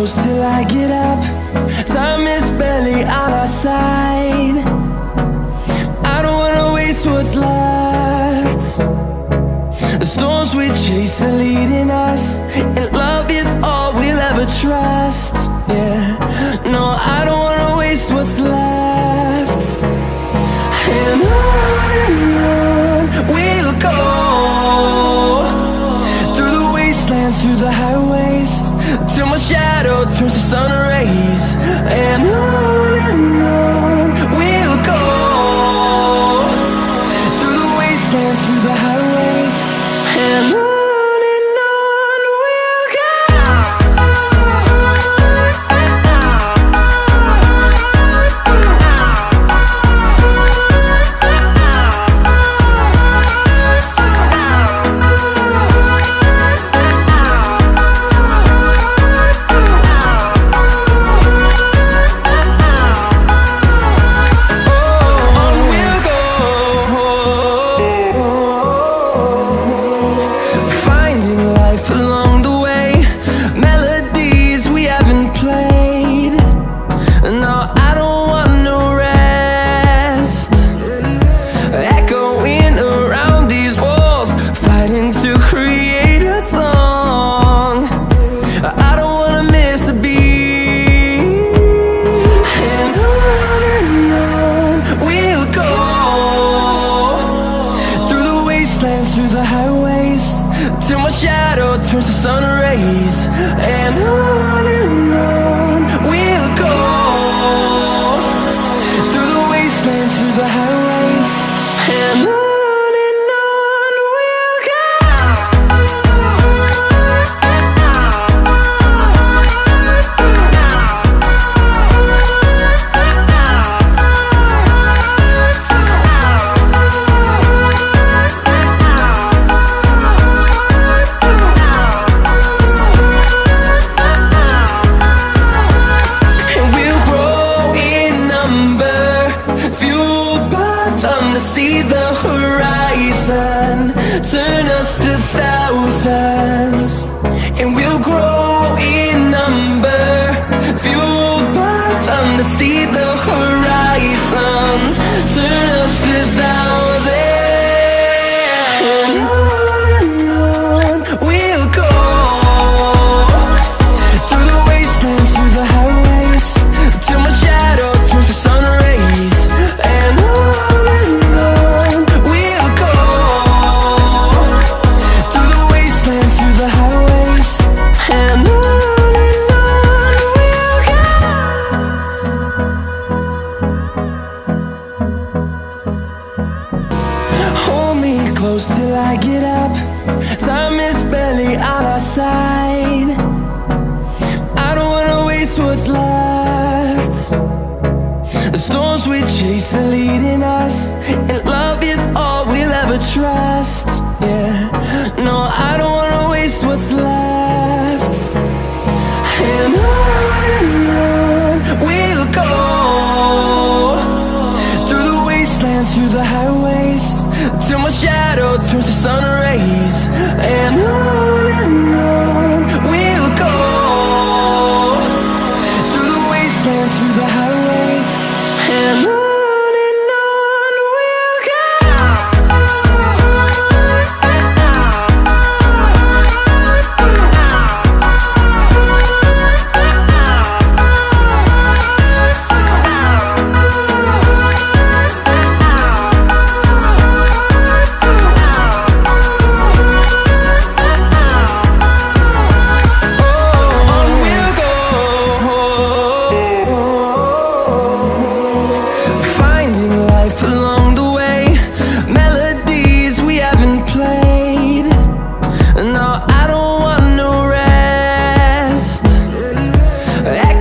close till I get up. Time is barely on our side. I don't wanna waste what's left. The storms we chase are leading us, and love is all we'll ever trust. Yeah, no, I don't wanna waste what's left. And on we'll go, through the wastelands, through the highways, till my shadow turns to sun rays. And on we'll go, through the wastelands, through the highways, and on we'll go. Through the highways, till my shadow turns to sun rays. And on we'll go, through the wastelands, through the highways, and on we'll go. See the horizon, turn us to thousands, and we'll grow in number, fueled by them. To see the horizon, turn us to thousands, and on we'll go, through the wastelands, through the highways, till my shadow turns to sun rays. And close till I get up. Time is barely on our side. I don't wanna waste what's left. The storms we chase are leading us, and love is all we'll ever trust. Yeah, no, I don't wanna waste what's left. And on we'll go, through the wastelands, through the highways, till my shadow